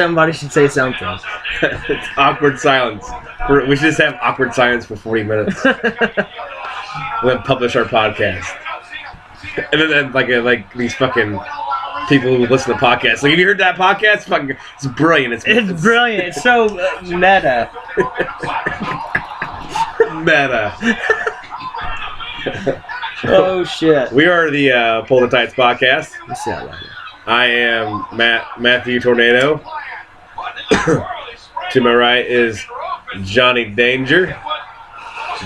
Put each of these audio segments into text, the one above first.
Somebody should say something. It's awkward silence. We should just have awkward silence for 40 minutes. And then publish our podcast. And then like these fucking people who listen to podcasts. Like, have you heard that podcast? Fucking, it's brilliant. It's brilliant. It's so meta. Meta. Oh shit. We are the Pull the Tights podcast. What's that like? I am Matthew Tornado. To my right is Johnny Danger.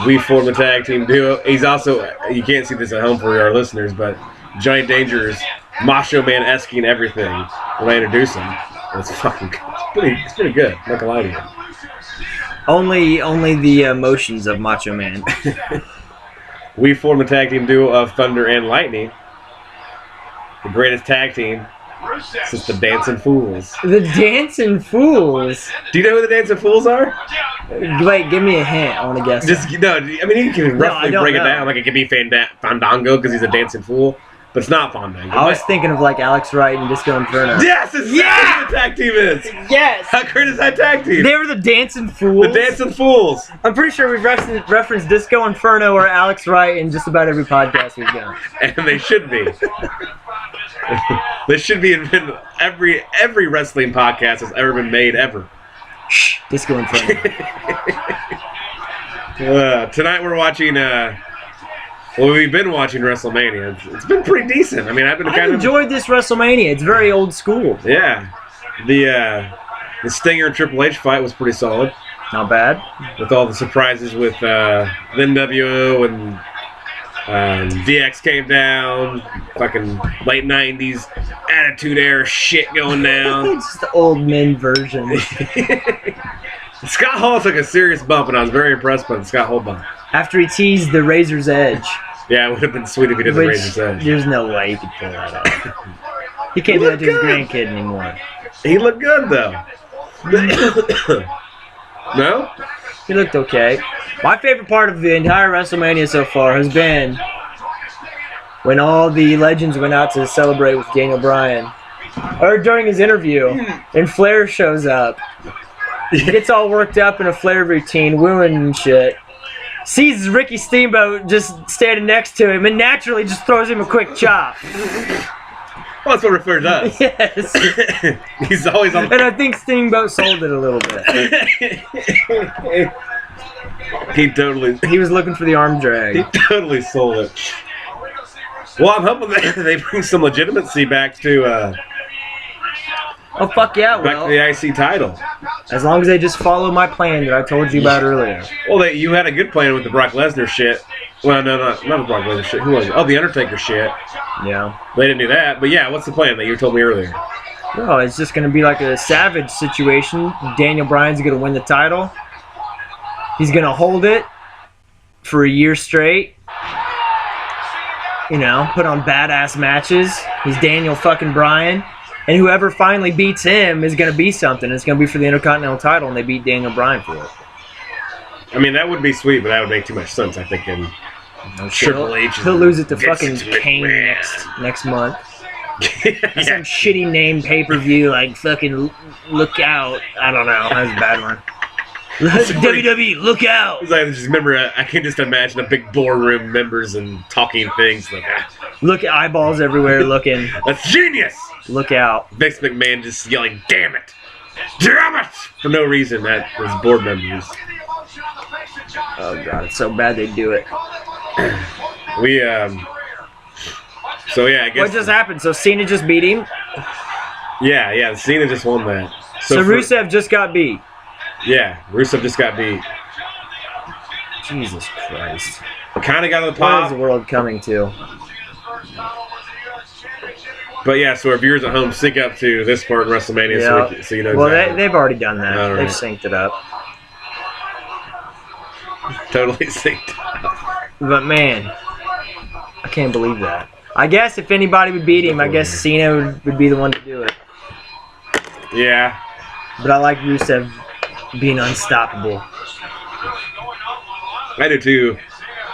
We form a tag team duo. He's also, you can't see this at home for our listeners, but Johnny Danger is Macho Man-esque and everything when I introduce him. It's fucking good. It's pretty good. I'm not gonna lie to you. Only the emotions of Macho Man. We form a tag team duo of Thunder and Lightning. The greatest tag team since the Dancing Fools. The Dancing Fools? Do you know who the Dancing Fools are? Wait, give me a hint. I want to guess. No, I mean, you can roughly break it down. Like, it could be Fandango because he's a dancing fool, but it's not Fandango. I was thinking of, like, Alex Wright and Disco Inferno. Yes! That's what the tag team is! Yes! How great is that tag team? They were the Dancing Fools? The Dancing Fools! I'm pretty sure we've referenced Disco Inferno or Alex Wright in just about every podcast we've done. And they should be. They should be in every wrestling podcast that's ever been made ever. Shh, Disco Inferno. Tonight we're watching, we've been watching WrestleMania. It's been pretty decent. I mean, I've enjoyed this WrestleMania. It's very old school. Yeah. The Stinger and Triple H fight was pretty solid. Not bad. With all the surprises with the NWO and DX came down, fucking late 90s Attitude Era shit going down. It's just the old men version. Scott Hall took a serious bump, and I was very impressed by the Scott Hall bump. After he teased the Razor's Edge. Yeah, it would have been sweet if he did the Razor's Edge. There's no way he could pull that off. He can't do that to his grandkid anymore. He looked good, though. No? He looked okay. My favorite part of the entire WrestleMania so far has been when all the legends went out to celebrate with Daniel Bryan. Or during his interview, and Flair shows up. He gets all worked up in a Flair routine, wooing and shit. Sees Ricky Steamboat just standing next to him and naturally just throws him a quick chop. Well, that's what Flair does. Yes. He's always on. And I think Steamboat sold it a little bit. He was looking for the arm drag. He totally sold it. Well, I'm hoping that they bring some legitimacy back to. Oh fuck yeah! Back to the IC title. As long as they just follow my plan that I told you about earlier. Well, you had a good plan with the Brock Lesnar shit. Well, no, not the Brock Lesnar shit. Who was it? Oh, the Undertaker shit. Yeah. They didn't do that, but yeah, what's the plan that you told me earlier? No, it's just going to be like a Savage situation. Daniel Bryan's going to win the title. He's going to hold it for a year straight. You know, put on badass matches. He's Daniel fucking Bryan. And whoever finally beats him is going to be something. It's going to be for the Intercontinental title, and they beat Daniel Bryan for it. I mean, that would be sweet, but that would make too much sense, I think, in Triple H. He'll lose it to fucking Kane next month. Some shitty name pay-per-view, like fucking Look Out. I don't know. That was a bad one. WWE, look out! It's like, just remember, I can just imagine a big boardroom members and talking things like that. Look at eyeballs everywhere looking. That's genius! Look out. Vince McMahon just yelling, damn it! Damn it! For no reason at his board members. Oh god, it's so bad they do it. So yeah, I guess. What just happened? So Cena just beat him? Yeah, Cena just won that. So Rusev just got beat? Yeah, Rusev just got beat. Jesus Christ. Kind of got on the pop. What is the world coming to? But yeah, so our viewers at home sync up to this part in WrestleMania, yeah. so you know. Well, they've already done that. Right. They've synced it up. Totally synced up. But man, I can't believe that. I guess if anybody would beat him, I guess Cena would be the one to do it. Yeah. But I like Rusev being unstoppable. I do too.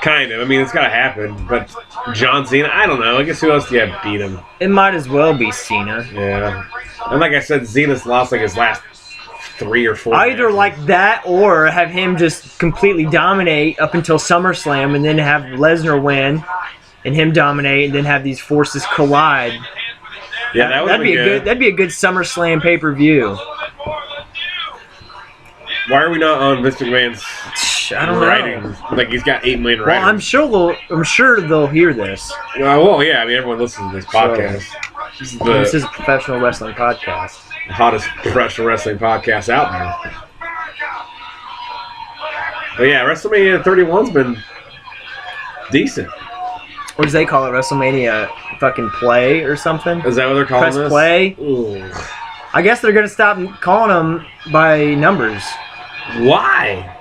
Kind of. I mean, it's got to happen. But John Cena, I don't know. I guess who else do you have beat him? It might as well be Cena. Yeah. And like I said, Cena's lost like his last 3 or 4 Either matches. like that or have him just completely dominate up until SummerSlam and then have Lesnar win and him dominate and then have these forces collide. Yeah, that'd be good. That'd be a good SummerSlam pay-per-view. Why are we not on Mr. McMahon's I don't writings? know. Like he's got 8 million Well, writers. I'm sure they'll hear this. Well, yeah. I mean, everyone listens to this podcast. This is a professional wrestling podcast. The hottest professional wrestling podcast out there. But yeah, WrestleMania 31's been decent. What do they call it? WrestleMania fucking play or something? Is that what they're calling Press this? play? Ooh. I guess they're going to stop calling them by numbers. Why?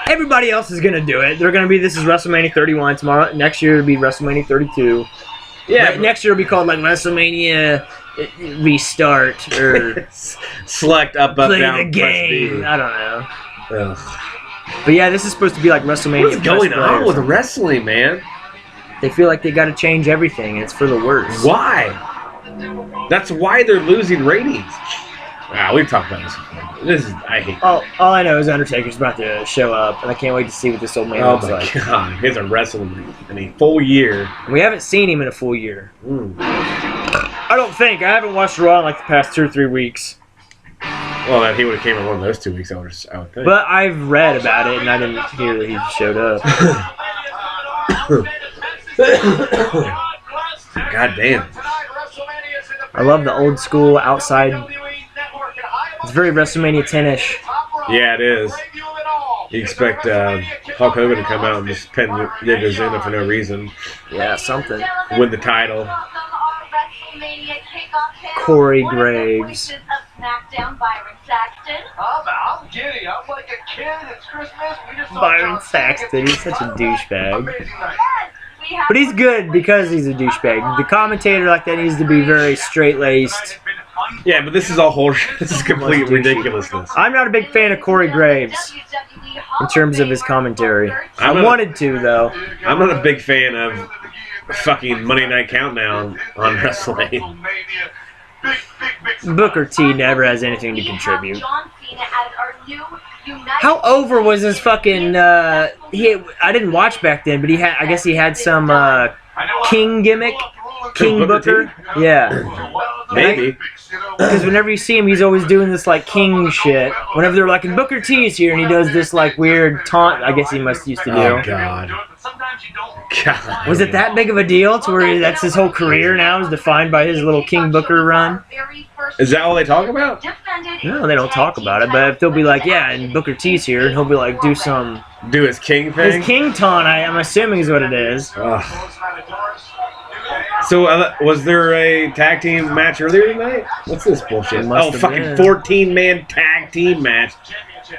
Everybody else is going to do it. They're going to be, this is WrestleMania 31 tomorrow. Next year it'll be WrestleMania 32. Yeah. Right, next year it'll be called like WrestleMania Restart or Select up, Play down, the press Game. B. I don't know. Ugh. But yeah, this is supposed to be like WrestleMania. What's going Press Play on or with something. wrestling, man? They feel like they got to change everything. It's for the worse. Why? That's why they're losing ratings. We've talked about this before. I hate All I know is Undertaker's about to show up, and I can't wait to see what this old man Oh looks my like. god, he hasn't wrestled in a full year. We haven't seen him in a full year. Mm. I don't think. I haven't watched Raw in like the past 2 or 3 weeks. Well, then he would have came in one of those 2 weeks, I would think. But I've read about it, and I didn't hear that he showed up. God damn. I love the old school outside. It's very WrestleMania 10-ish. Yeah, it is. You expect Hulk Hogan to come out and just pin Yokozuna for no reason, Yeah, something. win the title. Corey Graves. Byron Saxton, he's such a douchebag. But he's good because he's a douchebag. The commentator like that needs to be very straight-laced. Yeah, but this is all horseshit. This is complete ridiculousness. I'm not a big fan of Corey Graves in terms of his commentary. I I'm not- wanted to, though. I'm not a big fan of fucking Monday Night Countdown on wrestling. Booker T never has anything to contribute. How over was his fucking? I didn't watch back then, but I guess he had some King gimmick, King Booker Booker. Yeah, Maybe. because whenever you see him, he's always doing this like King shit. Whenever they're like, and Booker T is here, and he does this like weird taunt. I guess he must used to do. Oh, God. God. Was it that big of a deal to where that's his whole career now is defined by his little King Booker run? Is that all they talk about? No, they don't talk about it, but if they'll be like, yeah, and Booker T's here, and he'll be like, do some Do his king thing? his King taunt. I'm assuming is what it is. Ugh. So, was there a tag team match earlier tonight? What's this bullshit? It must Oh, have fucking been. 14-man tag team match.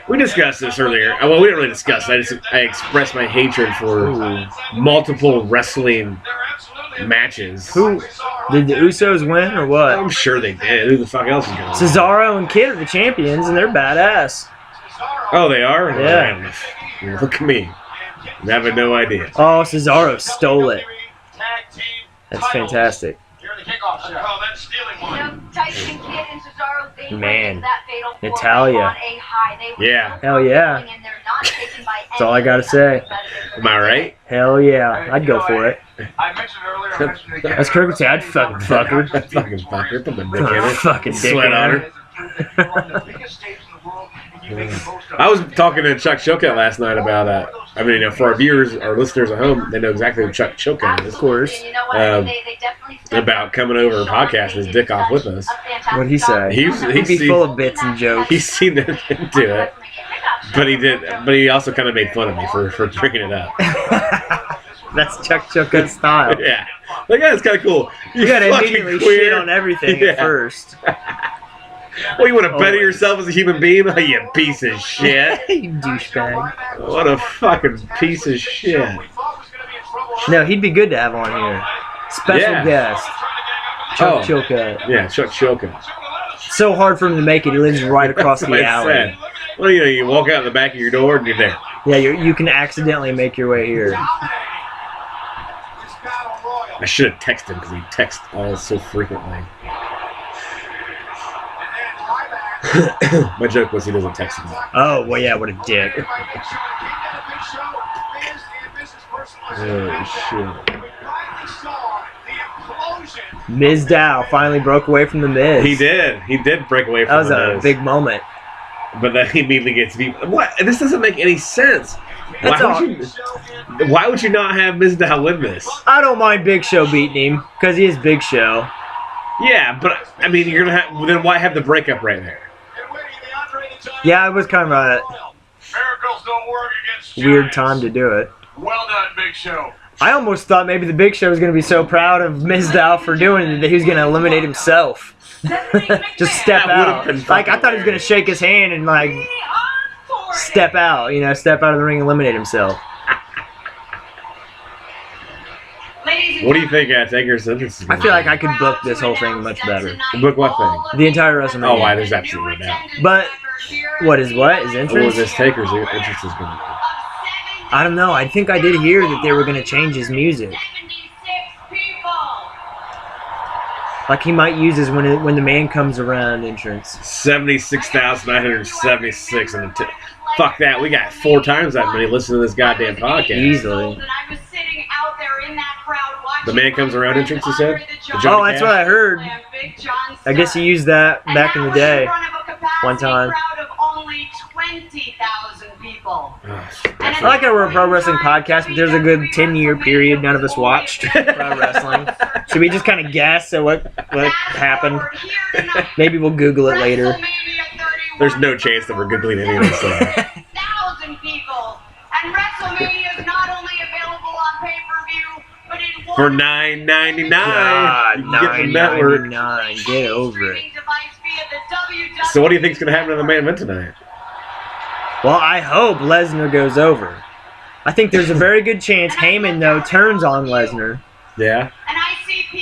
We discussed this earlier. Well, we didn't really discuss it. I expressed my hatred for multiple wrestling matches. Who did the Usos win or what? I'm sure they did. Who the fuck else is going to Cesaro and Kid are the champions, and they're badass. Oh, they are? Yeah. Look at me. I'm having no idea. Oh, Cesaro stole it. That's fantastic. Man, Natalia. Yeah. Hell yeah. That's all I gotta say. Am I right? Hell yeah. I'd go for it. That's Kirk said, I'd fucking fuck her. Fucking fucker. Put my dick in it. Fucking dick Sweat in on her. her. I was talking to Chuck Chilcutt last night about, for our viewers, our listeners at home, they know exactly who Chuck Chilcutt is. Of course. About coming over and podcasting his dick off with us. What'd he say? He'd be full of bits and jokes. He seemed into it, but he also kind of made fun of me for bringing it up. That's Chuck Chilcutt's style. Yeah, like it's kind of cool. You gotta fucking immediately queer. shit on everything Yeah. at first. Well, you want to better Always. yourself as a human being? Oh, you piece of shit. You douchebag. What a fucking piece of shit. No, he'd be good to have on here. Special Yeah. guest. Chuck Oh. Chilcutt. Yeah, Chuck Chilcutt. So hard for him to make it. He lives right across That's what the I alley. said. Well, you walk out the back of your door and you're there. Yeah, you can accidentally make your way here. I should have texted him because he texts all so frequently. My joke was he doesn't text me. Oh, well, yeah, what a dick. Oh, shit. Mizdow finally broke away from the Miz. He did. He did break away from That was the a Miz. big moment. But then he immediately gets beat. What? This doesn't make any sense. That's Why would you not have Mizdow win this? I don't mind Big Show beating him because he is Big Show. Yeah, but I mean, you're gonna have. Then why have the breakup right there? Yeah, it was kind of a weird time to do it. Well done, Big Show. I almost thought maybe the Big Show was going to be so proud of Mizdow for doing it that he was going to eliminate himself. Just step That would've out. been Like, I fucking thought he was going to shake his hand and, like, step out. You know, step out of the ring and eliminate himself. What do you think, Taker's entrance is I gonna feel be? like I could book this whole thing much better. Book what thing? The entire WrestleMania. Oh, why? There's absolutely no doubt. But, what? His What entrance? this Taker's entrance is gonna I don't know. I think I did hear that they were going to change his music. Like he might use his when the man comes around entrance. be 76,976 and fuck that. We got 4 times that many listening to this goddamn podcast. Easily. The man comes around entrance, you said? Oh, that's what I heard. I guess he used that back in the day. One time. I like how we're a pro wrestling podcast, but there's a good 10-year period none of us watched pro wrestling. Should we just kind of guess at what happened? Maybe we'll Google it later. There's no chance that we're googling any of this stuff. People. And WrestleMania is not only available on pay-per-view, but in For $9.99, God, you can get the network. $9.99. Get over it. So what do you think's gonna happen in the main event tonight? Well, I hope Lesnar goes over. I think there's a very good chance Heyman, though, turns on Lesnar. Yeah.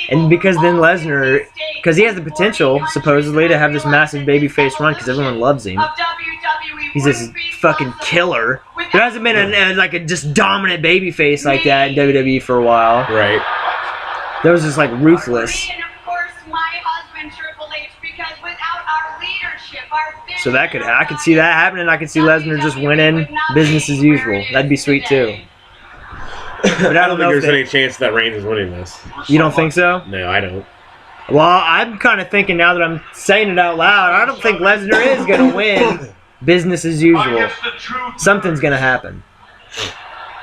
And because then Lesnar, because he has the potential, supposedly, to have this massive babyface run because everyone loves him. He's this fucking killer. There hasn't been a just dominant babyface like that in WWE for a while. Right. That was just like ruthless. So that I could see that happening. I could see Lesnar just winning, business as usual. That'd be sweet too. But I don't think there's any chance that Reigns is winning this. You don't think so? No, I don't. Well, I'm kind of thinking now that I'm saying it out loud, I don't think Lesnar is going to win business as usual. Something's going to happen.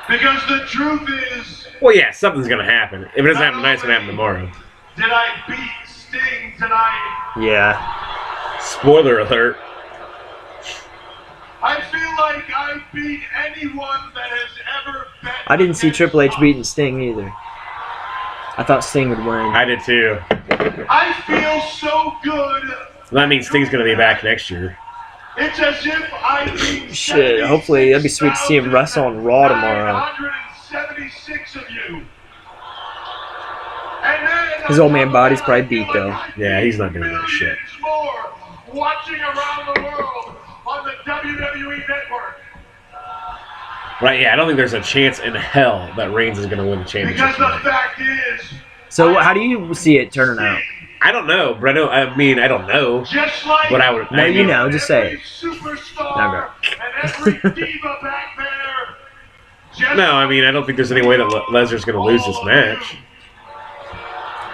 Because the truth is... Well, yeah, something's going to happen. If it doesn't happen tonight, it's going to happen tomorrow. Did I beat Sting tonight? Yeah. Spoiler alert. I feel like I beat anyone that has ever been... I didn't see Triple H beating Sting either. I thought Sting would win. I did too. I feel so good. That means Sting's going to be back next year. It's as if I beat Shit, hopefully that'd be sweet to see him wrestle on Raw tomorrow. 976 of you. And then His old man body's probably beat though. Yeah, he's not doing that shit. more watching around the world on the WWE Network. Right, yeah, I don't think there's a chance in hell that Reigns is going to win the championship Because the tonight. fact is, So how do you see it turning out? I don't know, but I don't know. just like But I would. No, you know, just say it. every superstar Okay. and every diva back there. Just No, I mean, I don't think there's any way that Lesnar's going to lose this match.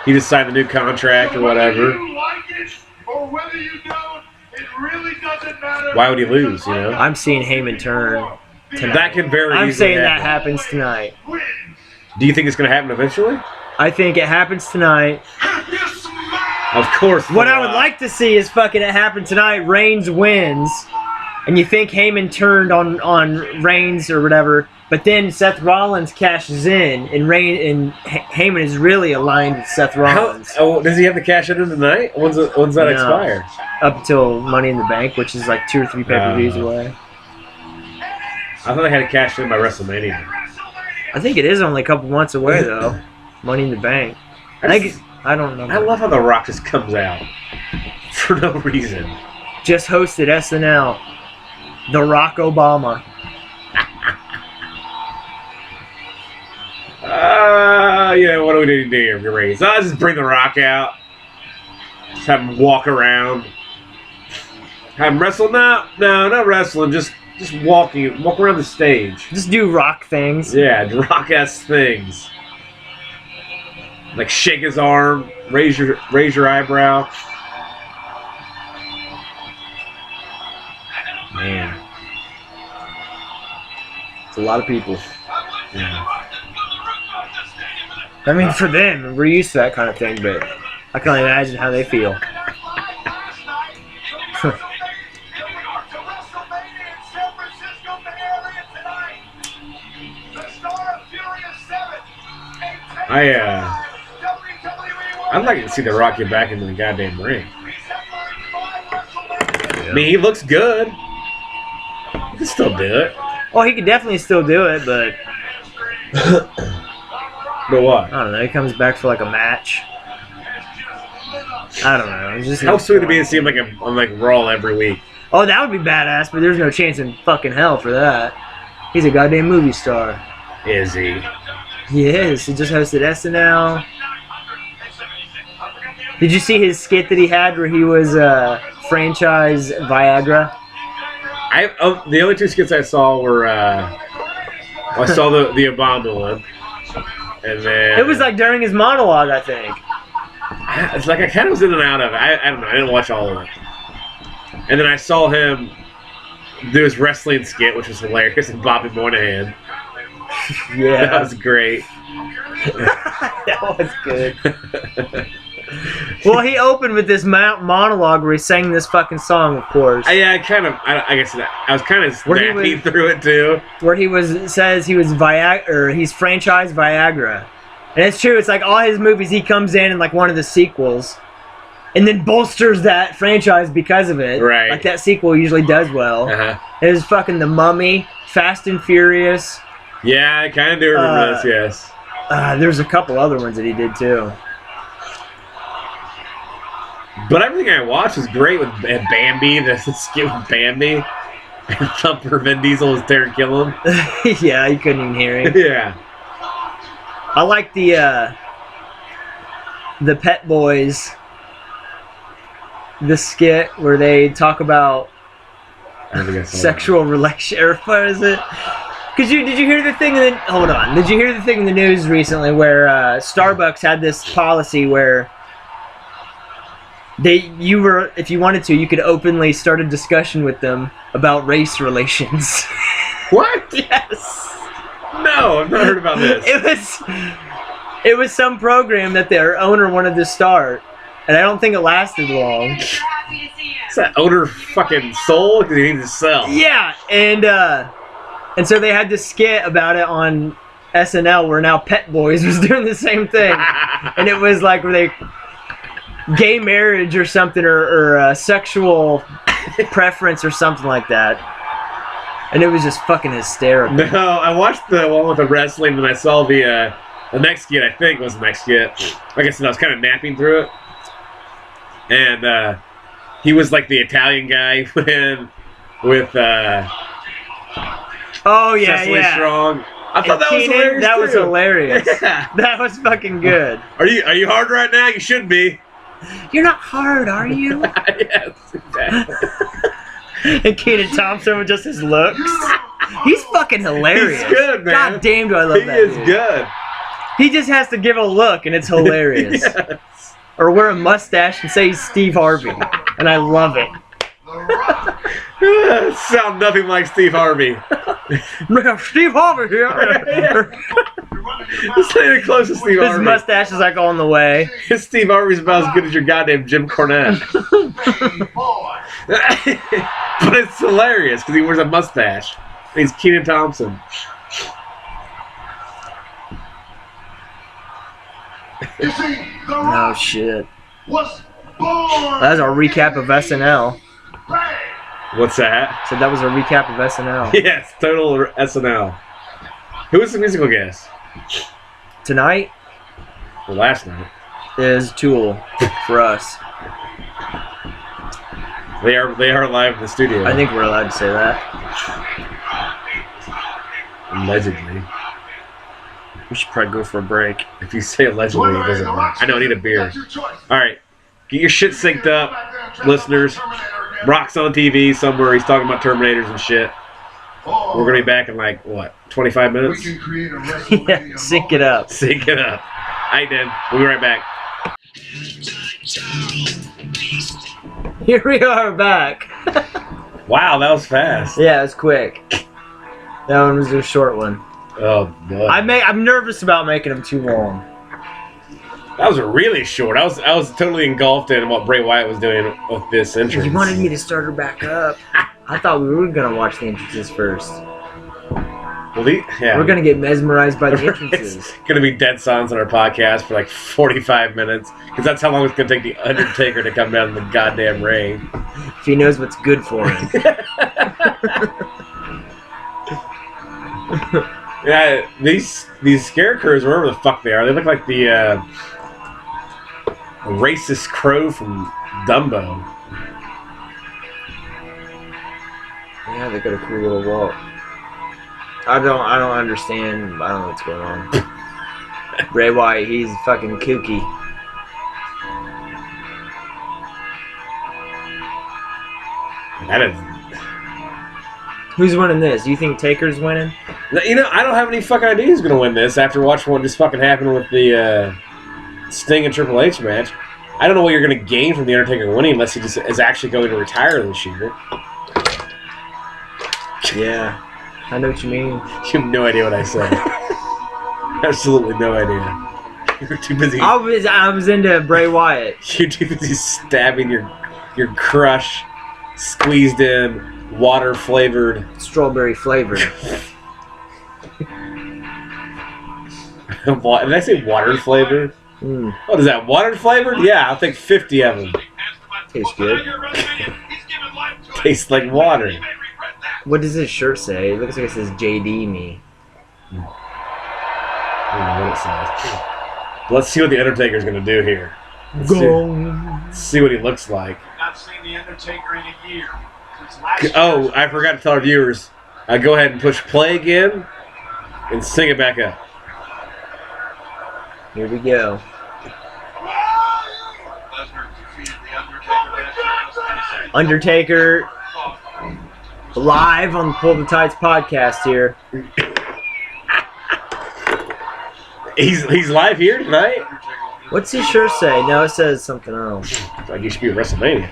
He just signed a new contract or whatever. Whether you like it or whether you don't, it really doesn't matter. Why would he lose, you know? I'm seeing Heyman turn tonight. That could very I'm easily saying that happen. happens tonight. Wins. Do you think it's going to happen eventually? I think it happens tonight. If you smile, Of course. What I would like to see is fucking it happen tonight. Reigns wins, and you think Heyman turned on Reigns or whatever, but then Seth Rollins cashes in, and Heyman is really aligned with Seth Rollins Does he have to cash it in tonight? When's that No. expire? up until Money in the Bank, which is like 2 or 3 pay-per-views away. I thought I had to cash it in by WrestleMania. I think it is only a couple months away though. Money in the Bank. I don't know. I love how The Rock just comes out for no reason. Just hosted SNL. The Rock Obama. What do we need to do here, Reigns? I'll just bring The Rock out. Just have him walk around. I'm wrestling now? No, not wrestling. Just walk around the stage. Just do rock things. Yeah, rock-ass things. Like shake his arm, raise your eyebrow. Man. It's a lot of people. Yeah. I mean, for them, we're used to that kind of thing, but I can't imagine how they feel. I'd like to see The Rock get back into the goddamn ring. I mean, he looks good. He can still do it. Oh, he could definitely still do it, but But what? I don't know. He comes back for like a match. I don't know. It's just How sweet to be to see him on like Raw every week. Oh, that would be badass, but there's no chance in fucking hell for that. He's a goddamn movie star. Is he? He is. He just hosted SNL. Did you see his skit that he had where he was franchise Viagra? The only two skits I saw were I saw the Obama one, and then It was like during his monologue, I think. it's like I kind of was in and out of it. I don't know. I didn't watch all of it. And then I saw him do his wrestling skit, which was hilarious, and Bobby Moynihan. Yeah, That was great. that was good. Well, he opened with this monologue where he sang this fucking song, of course. I guess I was kind of Where he snapping through it too. Where says he's franchised Viagra. And it's true, it's like all his movies, he comes in like one of the sequels and then bolsters that franchise because of it. Right. Like that sequel usually does well. It was fucking The Mummy, Fast and Furious. Yeah, I kind of do remember this, yes. There's a couple other ones that he did too. But everything I watched was great with Bambi, the skit with Bambi. And Thumper Vin Diesel was there to kill him. Yeah, you couldn't even hear him. Yeah. I like the Pet Boys, the skit where they talk about sexual relation, or what is it? Did you hear the thing hold on. Did you hear the thing in the news recently where Starbucks had this policy where if you wanted to, you could openly start a discussion with them about race relations. What? Yes. No, I've not heard about this. It was some program that their owner wanted to start, and I don't think it lasted long. Is that owner fucking soul? Because he needs to sell. Yeah, and so they had this skit about it on SNL where now Pet Boys was doing the same thing, and it was like where they gay marriage or something, or sexual preference or something like that. And it was just fucking hysterical. No, I watched the one with the wrestling, and I saw the next skit, I think was the next skit. Like I said, I was kind of napping through it. And he was like the Italian guy with oh, yeah, Cecily yeah. Strong. I thought that was hilarious. That was hilarious. Yeah. That was fucking good. Are you hard right now? You should be. You're not hard, are you? Yes, exactly. And Kenan Thompson with just his looks. He's fucking hilarious. He's good, man. God damn, do I love that He is dude. good. He just has to give a look, and it's hilarious. Yes. Or wear a mustache and say he's Steve Harvey. And I love it. Sound nothing like Steve Harvey. Steve Harvey here. Just stay the closest Steve Harvey. His mustache is like on the way. Steve Harvey's about as good as your goddamn Jim Cornette. But it's hilarious because he wears a mustache. He's Kenan Thompson. Oh shit. That was our recap of SNL. What's that? So that was a recap of SNL. Yes, total SNL. Who was the musical guest? Tonight Well, last night. is Tool for us. They are live in the studio. I think we're allowed to say that. Allegedly. We should probably go for a break. If you say allegedly, it doesn't work. I know, I need a beer. Alright. Get your shit synced up, listeners. Brock's on TV somewhere. He's talking about Terminators and shit. We're going to be back in like, what, 25 minutes? Yeah, sync it up. Sync it up. All right, then. We'll be right back. Here we are back. Wow, that was fast. Yeah, it was quick. That one was a short one. Oh, boy. I'm nervous about making them too long. That was really short. I was totally engulfed in what Bray Wyatt was doing with this entrance. You wanted me to start her back up. I thought we were gonna watch the entrances first. Well, yeah. We're gonna get mesmerized by the entrances. It's gonna be dead silence on our podcast for like 45 minutes because that's how long it's gonna take the Undertaker to come down the goddamn ring. If he knows what's good for him. Yeah, these scarecrows, wherever the fuck they look like the racist crow from Dumbo. Yeah, they got a cool little walk. I don't understand. I don't know what's going on. Bray Wyatt, he's fucking kooky. That is. Who's winning this? Do you think Taker's winning? You know, I don't have any fucking idea who's gonna win this after watching what just fucking happened with the Sting and Triple H match. I don't know what you're gonna gain from the Undertaker winning unless he just is actually going to retire this year. Yeah, I know what you mean. You have no idea what I said. Absolutely no idea. You're too busy. I was into Bray Wyatt. You're too busy stabbing your crush, squeezed in, water flavored, strawberry flavored. Did I say water flavored? Mm. What is that? Water flavored? Yeah, I'll take 50 of them. Tastes good. Tastes like water. What does this shirt say? It looks like it says JD me. I don't know what it says. Let's see what the Undertaker's gonna do here. Let's see what he looks like. Not seen the Undertaker in a year. Oh, I forgot to tell our viewers. Go ahead and push play again and sing it back up. Here we go. Undertaker live on the Pull the Tights podcast here. He's live here tonight? What's his shirt say? No, it says something else. Like he should be at WrestleMania.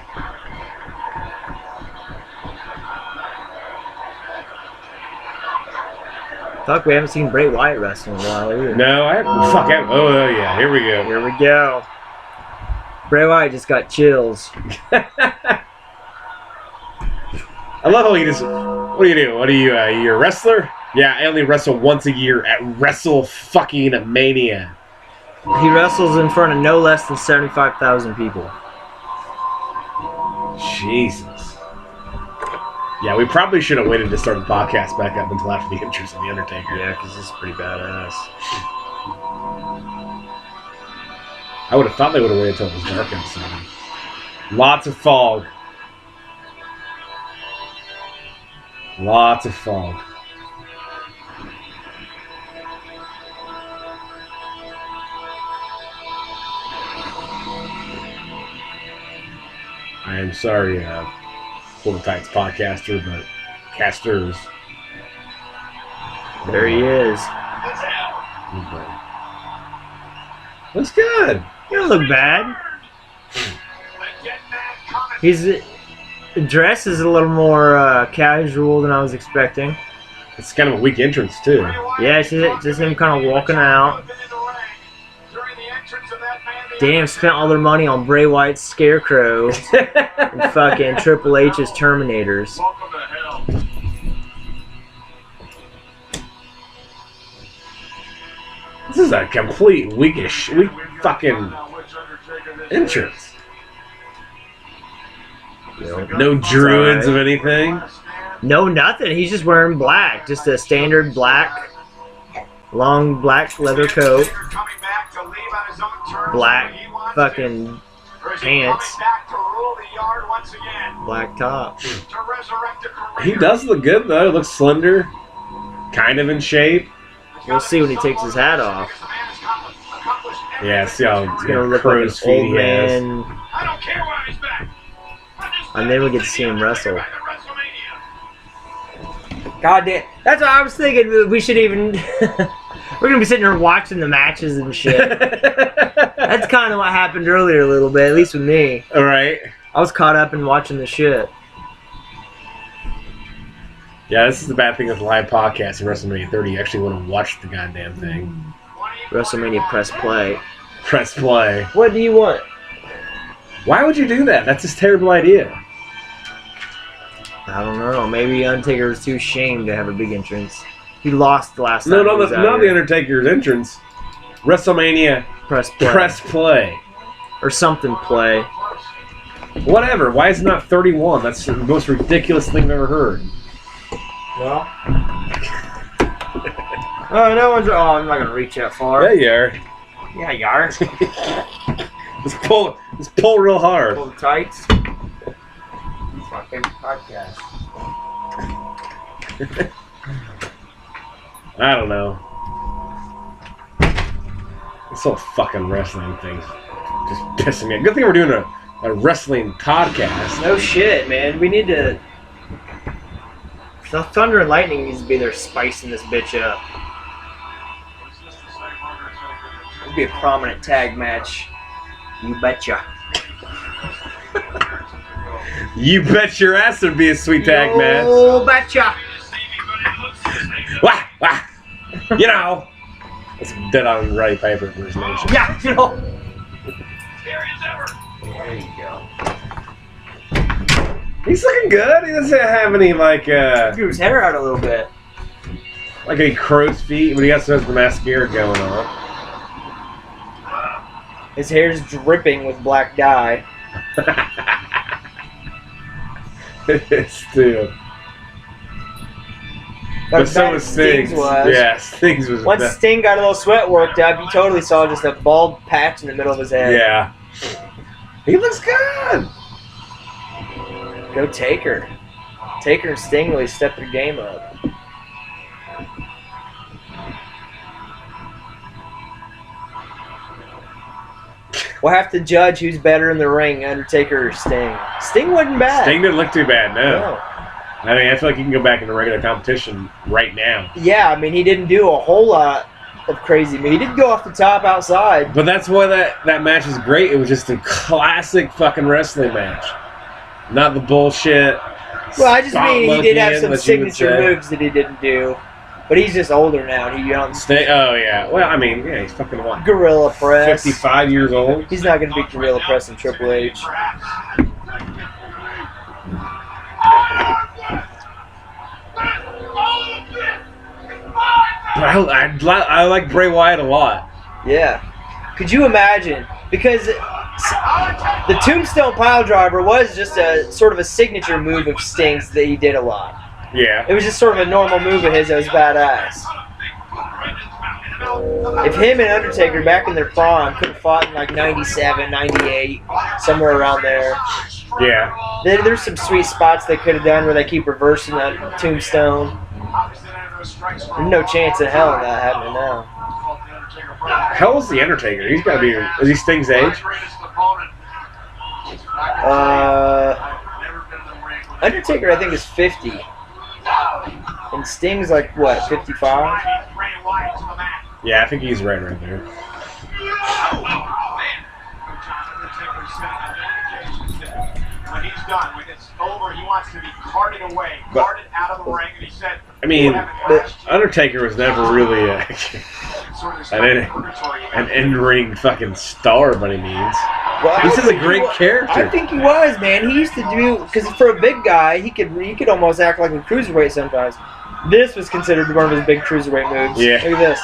Fuck, we haven't seen Bray Wyatt wrestle in a while either. No, I haven't. Fuck, oh yeah, here we go. Here we go. Bray Wyatt just got chills. I love how he just. What do you do? What are you? You're a wrestler? Yeah, I only wrestle once a year at WrestleMania. He wrestles in front of no less than 75,000 people. Jesus. Yeah, we probably should have waited to start the podcast back up until after the entrance of the Undertaker. Yeah, because this is pretty badass. I would have thought they would have waited until it was dark outside. Lots of fog. Lots of fog. I am sorry, Pull the Tights podcaster, but casters. There he is. Looks good. You don't look bad. His dress is a little more casual than I was expecting. It's kind of a weak entrance, too. Yeah, it's just him kind of walking out. Damn, spent all their money on Bray Wyatt's Scarecrow and fucking Triple H's Terminators. This is a complete weak fucking entrance. No druids of anything. No, nothing. He's just wearing black. Just a standard black, long black leather coat. Black fucking pants. Black top. He does look good, though. Looks slender. Kind of in shape. We'll see when he takes his hat off. Yeah, see how He's gonna look like an old man. And then we get to see him wrestle. God damn. That's what I was thinking. We should even... We're going to be sitting here watching the matches and shit. That's kind of what happened earlier a little bit, at least with me. All right. I was caught up in watching the shit. Yeah, this is the bad thing with live podcasts in WrestleMania 30. You actually want to watch the goddamn thing. WrestleMania press play. Press play. What do you want? Why would you do that? That's a terrible idea. I don't know. Maybe Undertaker was too ashamed to have a big entrance. He lost the last time. No, not the Undertaker's entrance. WrestleMania press play. Press play. Or something play. Whatever. Why is it not 31? That's the most ridiculous thing I've ever heard. Well. Oh, no one's. Oh, I'm not gonna reach that far. Yeah, you are. Yeah, you are. Let's pull real hard. Pull the tights. It's my favorite podcast. I don't know. This whole fucking wrestling thing just pissing me off. Good thing we're doing a wrestling podcast. No shit, man. We need to. The Thunder and Lightning needs to be there spicing this bitch up. It'd be a prominent tag match. You betcha. You bet your ass there'd be a sweet tag match. Oh, betcha. Wah, wah. You know. That's dead on Roddy Piper impersonation. Yeah, you know. There you go. He's looking good. He doesn't have any Grew his hair out a little bit. like any crow's feet, but he also has the mascara going on. His hair's dripping with black dye. It is too. But so was Sting's. Yeah, Sting's was. Once Sting got a little sweat worked up, you totally saw just a bald patch in the middle of his head. Yeah. He looks good. Go Taker. Taker and Sting really stepped their game up. We'll have to judge who's better in the ring, Undertaker or Sting. Sting wasn't bad. Sting didn't look too bad, no. I mean, I feel like he can go back into regular competition right now. Yeah, I mean, he didn't do a whole lot of crazy. I mean, he did go off the top outside. But that's why that match is great. It was just a classic fucking wrestling match. Not the bullshit. Well, I just mean he did have some as you would signature say. moves that he didn't do. But he's just older now. He Oh, yeah. Well, I mean, yeah, he's fucking what? Gorilla Press. 55 years old. He's not going to be Gorilla Press in Triple H. I like Bray Wyatt a lot. Yeah. Could you imagine? Because the Tombstone Piledriver was just a sort of a signature move of Sting's that he did a lot. Yeah. It was just sort of a normal move of his that was badass. If him and Undertaker back in their prime could have fought in like 97, 98, somewhere around there. Yeah. There's some sweet spots they could have done where they keep reversing that Tombstone. There's no chance in hell of that happening now. How old's the Undertaker? He's got to be. Is he Sting's age? Undertaker, I think, is 50. And Sting's like, what, 55? Yeah, I think he's right there. When he's done, when it's over, he wants to be carted away, carted out of the ring, and he said, I mean, Undertaker was never really an in-ring fucking star by any means. Well, This is a great character. I think he was, man. He used to do, because for a big guy, he could almost act like a cruiserweight sometimes. This was considered one of his big cruiserweight moves. Yeah. Look at this.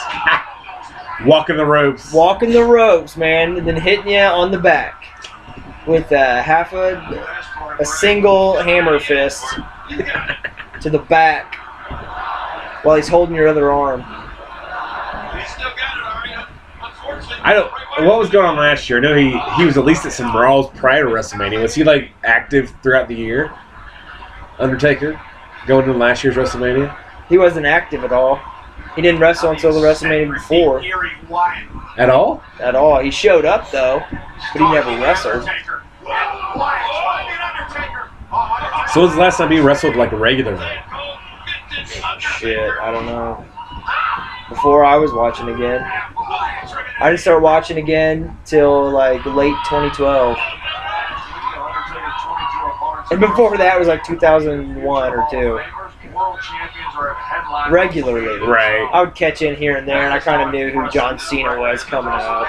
Walking the ropes. Walking the ropes, man, and then hitting you on the back with half a single hammer fist to the back while he's holding your other arm. What was going on last year? I know he was at least at some Raws prior to WrestleMania. Was he like active throughout the year? Undertaker going to last year's WrestleMania? He wasn't active at all. He didn't wrestle until the WrestleMania before. At all? At all. He showed up though, but he never wrestled. So when's the last time you wrestled like regularly? Shit, I don't know. Before I was watching again. I didn't start watching again till like late 2012. And before that was like 2001 or 2. Regularly. Right. I would catch in here and there, and I kind of knew who John Cena was coming up.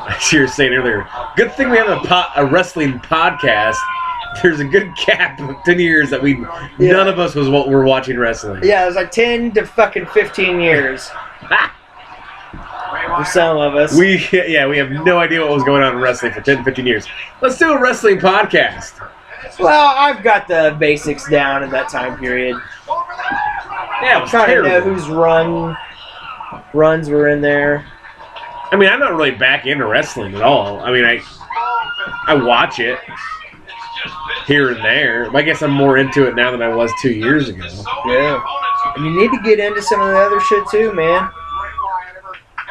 As you were saying earlier, good thing we have a wrestling podcast. There's a good gap of 10 years that none of us were watching wrestling. Yeah, it was like 10 to fucking 15 years. For some of us. We have no idea what was going on in wrestling for 10 to 15 years. Let's do a wrestling podcast. Well, I've got the basics down in that time period. Yeah, it was Trying terrible. to know whose runs were in there. I mean, I'm not really back into wrestling at all. I mean, I watch it here and there. I guess I'm more into it now than I was 2 years ago. Yeah. And you need to get into some of the other shit too, man.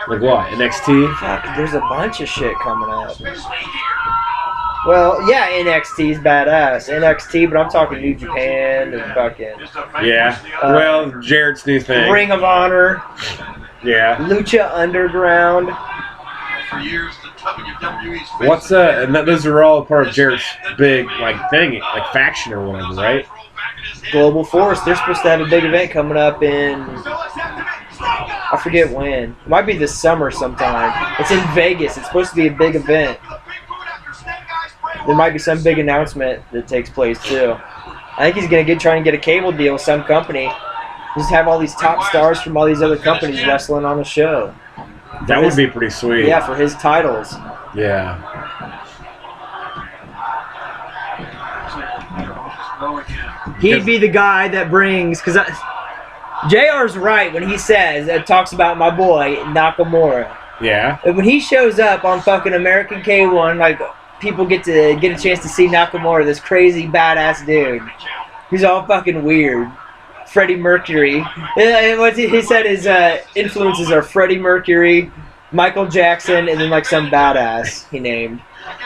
Like what? NXT? Fuck, there's a bunch of shit coming up. Well, yeah, NXT's badass. NXT, but I'm talking New Japan and fucking Yeah. Well, Jarrett's new thing. Ring of Honor, Yeah. Lucha Underground. What's and those are all part of Jarrett's big thing, like faction or whatever, right? Global Force. They're supposed to have a big event coming up in, I forget when. It might be this summer sometime. It's in Vegas. It's supposed to be a big event. There might be some big announcement that takes place too. I think he's gonna try and get a cable deal with some company. Just have all these top stars from all these other companies wrestling on the show. That would be pretty sweet. Yeah, for his titles. Yeah. He'd be the guy that brings, because JR's right when he talks about my boy Nakamura. Yeah. And when he shows up on fucking American K1, like people get a chance to see Nakamura, this crazy badass dude. He's all fucking weird. Freddie Mercury. What he said his influences are Freddie Mercury, Michael Jackson, and then like some badass he named.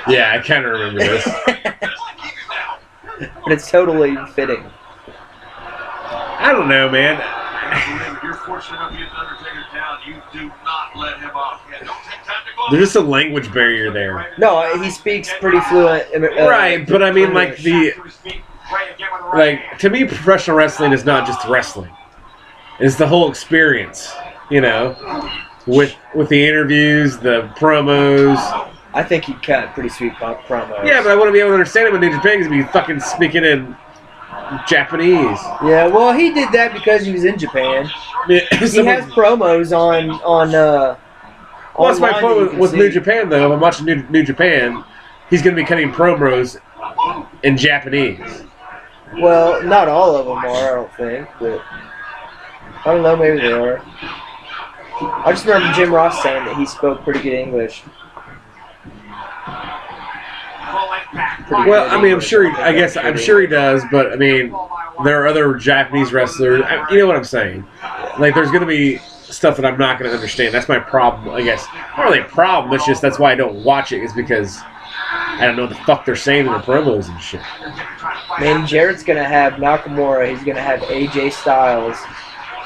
Yeah, I kind of remember this. But it's totally fitting. I don't know, man. You're fortunate enough to get Undertaker down. You do not let him off. Yeah, don't take time to go. There's just a language barrier there. No, he speaks pretty fluent. Right, but I mean, like to me, professional wrestling is not just wrestling. It's the whole experience, you know, with the interviews, the promos. I think he cut pretty sweet promos. Yeah, but I want to be able to understand it when New Japan because be fucking speaking in Japanese. Yeah, well, he did that because he was in Japan. He has promos on. Well, that's my point with New Japan, though. If I'm watching New Japan, he's going to be cutting promos in Japanese. Well, not all of them are, I don't think, but I don't know, maybe they are. I just remember Jim Ross saying that he spoke pretty good English. Well, I mean, I'm sure he does, but I mean, there are other Japanese wrestlers. You know what I'm saying? Like, there's going to be stuff that I'm not going to understand. That's my problem, I guess. Not really a problem. It's just that's why I don't watch it. Is because I don't know what the fuck they're saying in the promos and shit. Man, Jarrett's going to have Nakamura. He's going to have AJ Styles.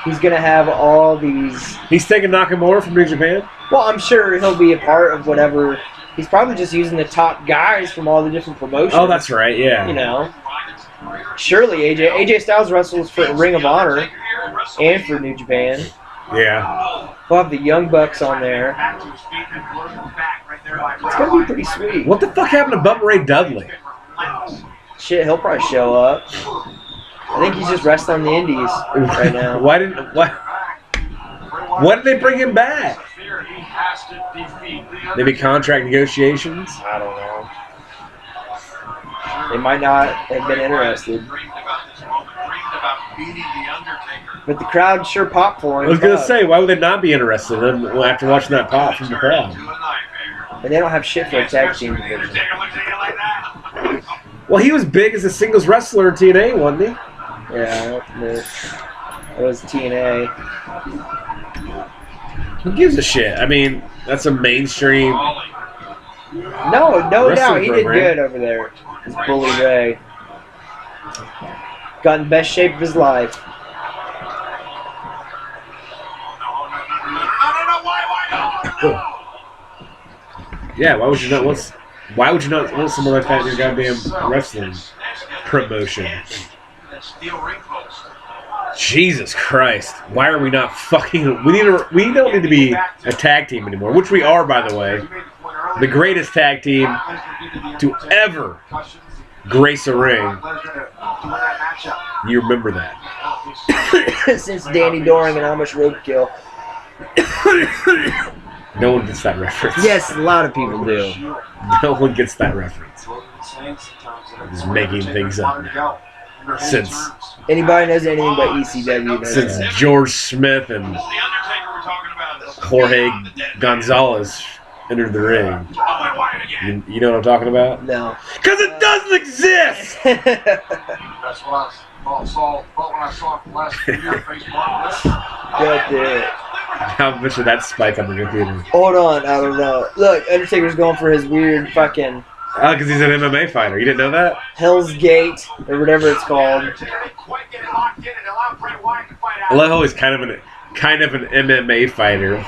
He's going to have all these... He's taking Nakamura from New Japan? Well, I'm sure he'll be a part of whatever... He's probably just using the top guys from all the different promotions. Oh, that's right, yeah. You know. Surely AJ Styles wrestles for Ring of Honor and for New Japan. Yeah. We'll have the Young Bucks on there. It's going to be pretty sweet. What the fuck happened to Bubba Ray Dudley? Shit, he'll probably show up. I think he's just wrestling the indies right now. Why did they bring him back? Maybe contract negotiations? I don't know. They might not have been interested. But the crowd sure popped for him. I was going to say, why would they not be interested after watching that pop from the crowd? And they don't have shit for a tag team division. Well, he was big as a singles wrestler in TNA, wasn't he? Yeah, that was TNA. Who gives a shit? I mean, that's a mainstream No doubt. Wrestling He did program. good over there. This Bully Ray. Got in the best shape of his life. Yeah, why would you not want someone like that in your goddamn wrestling promotion? Jesus Christ! Why are we not fucking? We don't need to be a tag team anymore, which we are, by the way. The greatest tag team to ever grace a ring. You remember that? Since Danny Doering and Amish Roadkill. No one gets that reference. Yes, a lot of people do. No one gets that reference. Just making things up now. Since Anybody knows anything about ECW knows since that. George Smith and Jorge Gonzalez entered the ring. You know what I'm talking about? No. Because it doesn't exist! That's what I saw when I saw it last year. God damn it. How much of that spike on the computer? Hold on, I don't know. Look, Undertaker's going for his weird fucking Oh, because he's an MMA fighter. You didn't know that? Hell's Gate, or whatever it's called. I love how he's kind of an MMA fighter.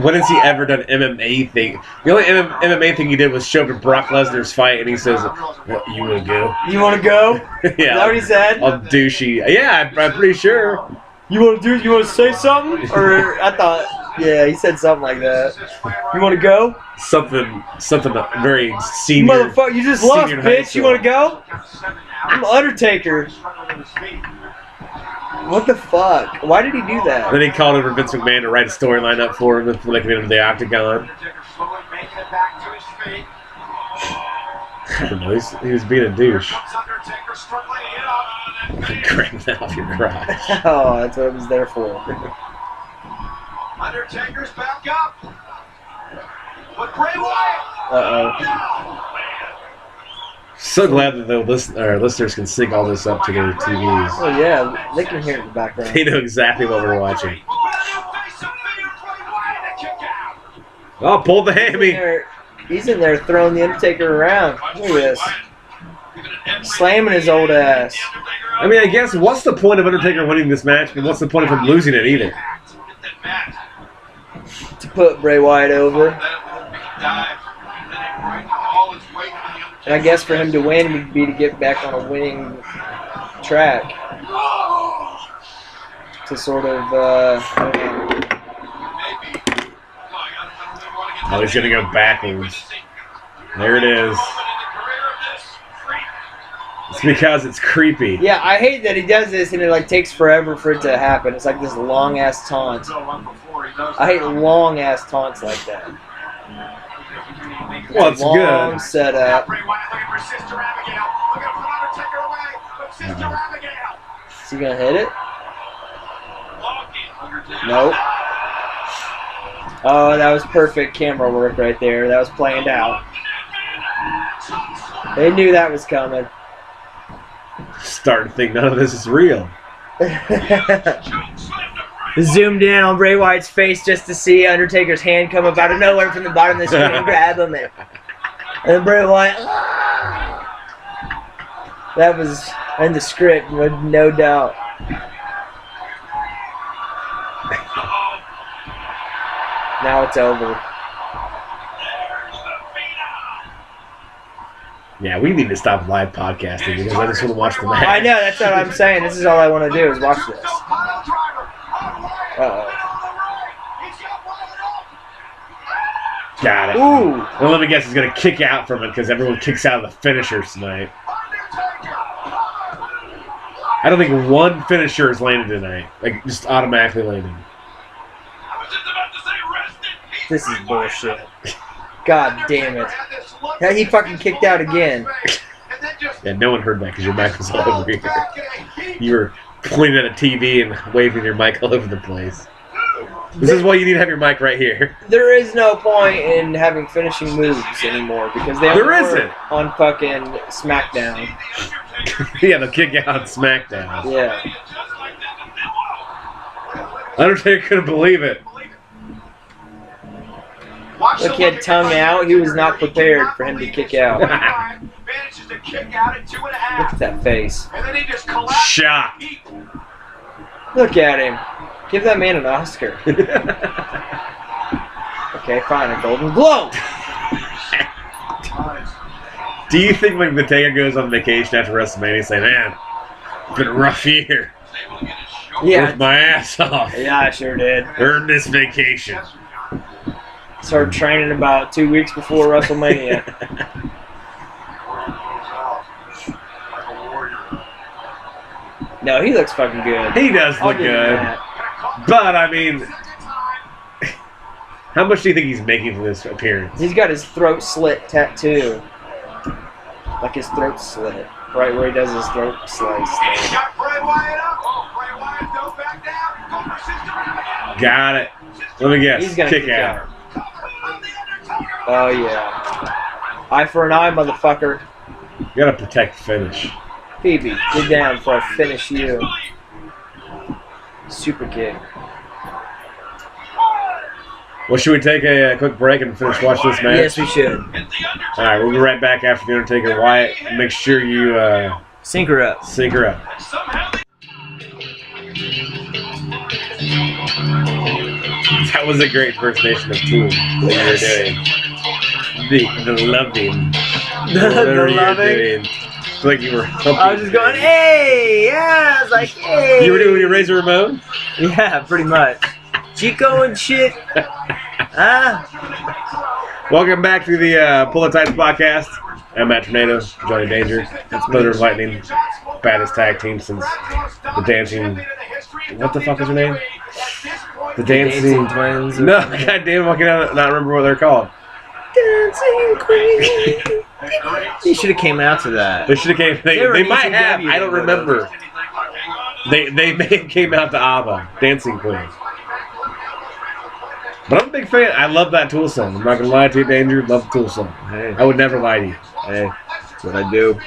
When has he ever done MMA thing? The only MMA thing he did was show up at Brock Lesnar's fight, and he says, well, "You want to go?" You want to go? Yeah. Is that what he said? All douchey. Yeah, I'm pretty sure. You want to do? You want to say something? Or I thought, yeah, he said something like that. You want to go? Something very You senior. motherfucker, you just lost, senior high bitch. You school. want to go? I'm Undertaker. What the fuck? Why did he do that? Then he called over Vince McMahon to write a storyline up for him before they could get into the octagon. I don't know, he was being a douche. Grab that off your crotch. Oh, that's what it was there for. Undertaker's back up. With Bray Wyatt. Uh-oh. So glad that the listeners can sync all this up to their TVs. Oh, yeah, they can hear it in the background. They know exactly what we're watching. Oh, pull the hammy. He's in there throwing the Undertaker around. Look at this. Slamming his old ass. I mean, I guess, what's the point of Undertaker winning this match, and what's the point of him losing it either? To put Bray Wyatt over. And I guess for him to win would be to get back on a winning track. To sort of, I don't know. Oh, he's going to go backwards. There it is. It's because it's creepy. Yeah, I hate that he does this and it like takes forever for it to happen. It's like this long ass taunt. I hate long ass taunts like that. Well, it's long good. setup. Is he gonna hit it? Nope. Oh, that was perfect camera work right there. That was planned out. They knew that was coming. Starting to think none of this is real. Zoomed in on Bray Wyatt's face just to see Undertaker's hand come up out of nowhere from the bottom of the screen and grab him. And Bray Wyatt. That was in the script, with no doubt. Now it's over. Yeah, we need to stop live podcasting because I just want to watch the match. I know, that's what I'm saying. This is all I want to do is watch this. Uh-oh. Got it. Ooh. Well, let me guess, he's going to kick out from it because everyone kicks out of the finishers tonight. I don't think one finisher is landed tonight. Like, just automatically landing. This is bullshit. God damn it. Now he fucking kicked out again. Yeah, no one heard that because your mic was all over here. You were pointing at a TV and waving your mic all over the place. This is why you need to have your mic right here. There is no point in having finishing moves anymore because they There only isn't. work on fucking SmackDown. Yeah, they'll kick you out on SmackDown. Yeah. Undertaker couldn't believe it. Look, he had tongue out. He was not prepared for him to kick out. Look Manages to kick out at 2.5. at that face. And then he just collapsed. Shocked. Look at him. Give that man an Oscar. Okay, fine, a Golden Globe. Do you think when the Taker goes on vacation after WrestleMania, say, man, it's been a rough year. Yeah. Worked my ass off. Yeah, I sure did. Earned this vacation. Started training about 2 weeks before WrestleMania. No, he looks fucking good. He does I'll look give him good. that. But, I mean, how much do you think he's making for this appearance? He's got his throat slit tattoo. Like his throat slit. Right where he does his throat slice. Got Bray Wyatt up. Bray Wyatt don't back down. Got it. Let me guess. He's gonna kick out. Oh, yeah. Eye for an eye, motherfucker. You gotta protect the finish. Phoebe, get down before I finish you. Super kick. Well, should we take a quick break and finish watching this match? Yes, we should. Alright, we'll be right back after The Undertaker. Wyatt, make sure you Sync her up. sync her up. That was a great impersonation of Tool that you were doing. The loving. Whatever you're loving? doing. It's like you were humping. I was just going, hey! Yeah, I was like, hey! You were doing your Razor Ramon? Yeah, pretty much. Chico and shit. Welcome back to the Pull the Tights podcast. I'm Matt Tornado, Johnny Danger. It's Thunder of Lightning, baddest tag team since the dancing. What the fuck is her name? The dancing Twins. No, goddamn, I cannot not remember what they're called. Dancing Queen. He should have came out to that. They should have came. They were They might have. ECW, I don't they would've. remember. They may have came out to ABBA, Dancing Queen. But I'm a big fan. I love that Tool song. I'm not gonna lie to you, Danger. Love the Tool song. Hey. I would never lie to you. Hey, that's what I do.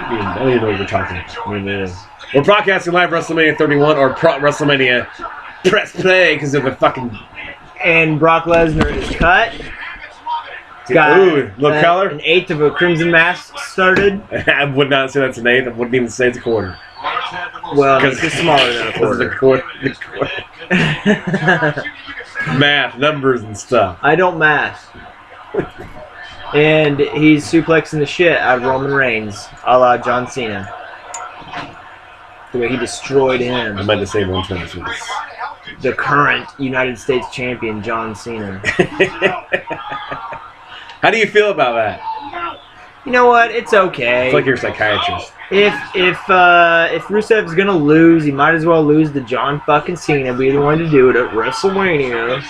I don't even know what you're talking about. Me neither. We're broadcasting live WrestleMania 31 or WrestleMania Press Play because of the fucking. And Brock Lesnar is cut. He's got Ooh, little color. an eighth of a crimson mask started. I would not say that's an eighth. I wouldn't even say it's a quarter. Well, it's just smaller than a Because the quarter. quarter. Math, numbers, and stuff. I don't math. And he's suplexing the shit out of Roman Reigns, a la John Cena. The way he destroyed I him. meant to say 126. The current United States champion, John Cena. How do you feel about that? You know what? It's okay. It's like you're a psychiatrist. If Rusev's gonna lose, he might as well lose to John fucking Cena. Be the one to do it at WrestleMania.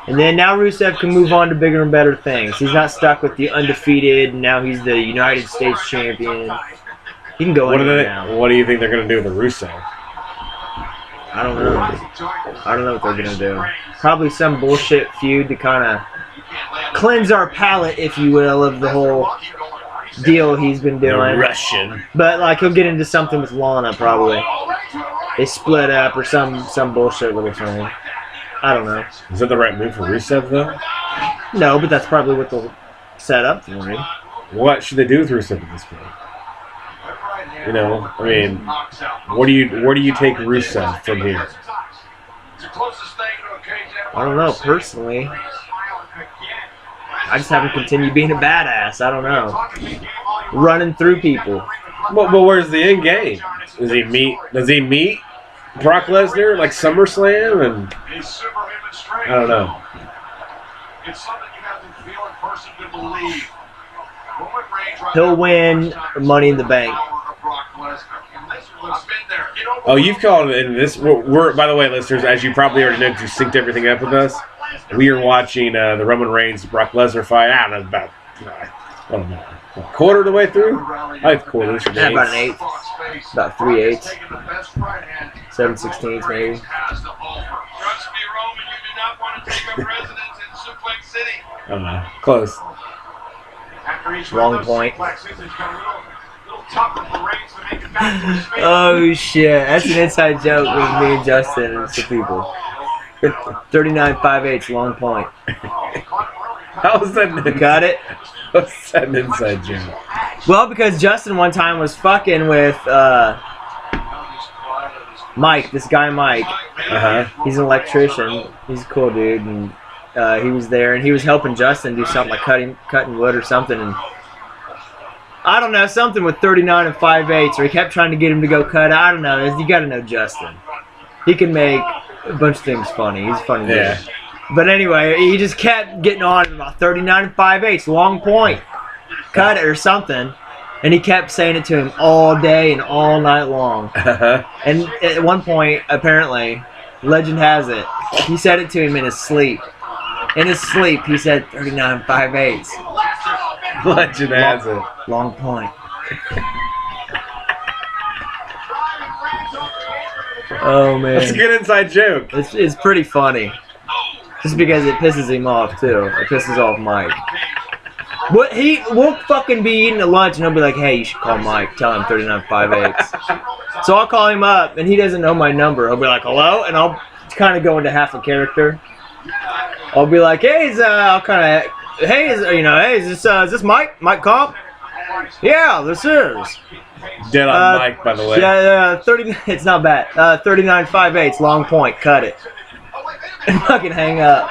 And then now Rusev can move on to bigger and better things. He's not stuck with the undefeated. And now he's the United States champion. He can go anywhere now. What do you think they're going to do with the Rusev? I don't know. I don't know what they're gonna do. Probably some bullshit feud to kind of cleanse our palate, if you will, of the whole deal he's been The doing. Russian. But like he'll get into something with Lana probably. They split up or some bullshit little thing. I don't know. Is that the right move for Rusev, though? No, but that's probably what they'll set up for him. What should they do with Rusev at this point? You know, I mean, where do you take Rusev from here? I don't know, personally. I just have him continue being a badass. I don't know. Running through people. But where's the end game? Does he meet Brock Lesnar like SummerSlam? And I don't know. It's something you have to feel in person to believe. He'll win Money in the Bank. Oh, you've called it in this. We're by the way, listeners, as you probably already know, 'cause you synced everything up with us. We are watching the Roman Reigns Brock Lesnar fight. I don't know, about I don't know, a quarter of the way through. I like quarter. Yeah, about an eighth. About 3/8. 7/16 maybe. I don't know. Close. Long point. Oh shit, that's an inside joke with me and Justin and some people. 39 5/8 long point. How was that? You got it? How was that an inside joke? Well, because Justin one time was fucking with Mike, this guy Mike. He's an electrician. He's a cool dude, and he was there, and he was helping Justin do something like cutting wood or something, and I don't know, something with 39 and 5/8, or he kept trying to get him to go cut. I don't know. You got to know Justin. He can make a bunch of things funny. He's a funny dude. But anyway, he just kept getting on about 39 and 5/8, long point, cut it or something. And he kept saying it to him all day and all night long. And at one point, apparently, legend has it, he said it to him in his sleep. In his sleep, he said 39 5/8. Legend has it. Long point. Oh, man. That's a good inside joke. It's pretty funny. Just because it pisses him off, too. It pisses off Mike. We'll fucking be eating at lunch and he'll be like, hey, you should call Mike. Tell him 39 5/8. So I'll call him up and he doesn't know my number. He'll be like, hello? And I'll kind of go into half a character. I'll be like, hey, is this Mike? Mike Comp? Yeah, this is. Dead on Mike, by the way. Yeah, 30. It's not bad. 39 5/8, long point. Cut it. And fucking hang up.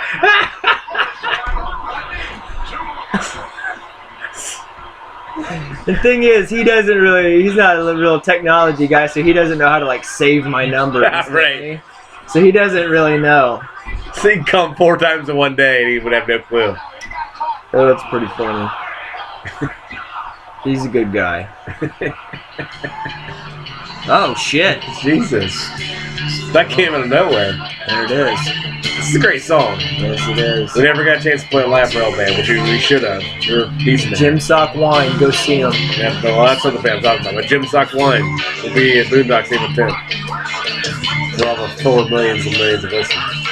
The thing is, he's not a real technology guy, so he doesn't know how to like save my number. Right. So he doesn't really know. So he'd come 4 times in one day and he would have no clue. Oh, that's pretty funny. He's a good guy. Oh, shit. Jesus. That came out of nowhere. There it is. This is a great song. Yes, it is. We never got a chance to play a live rail band, which we should have. We're decent. Jim Sock Wine, go see him. Yeah, well, that's what the fans talking about. But Jim Sock Wine will be at Boondocks April 10th. For all the 4 millions and millions of listeners.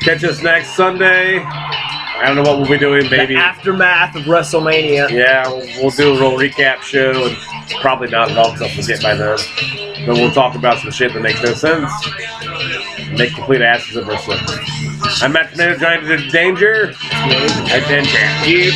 Catch us next Sunday. I don't know what we'll be doing, maybe. The aftermath of WrestleMania. Yeah, we'll do a little recap show, and probably not at all because I'll forget by then. But we'll talk about some shit that makes no sense. Make complete asses of ourselves. I'm Matt Tomato, Giant Danger. Danger.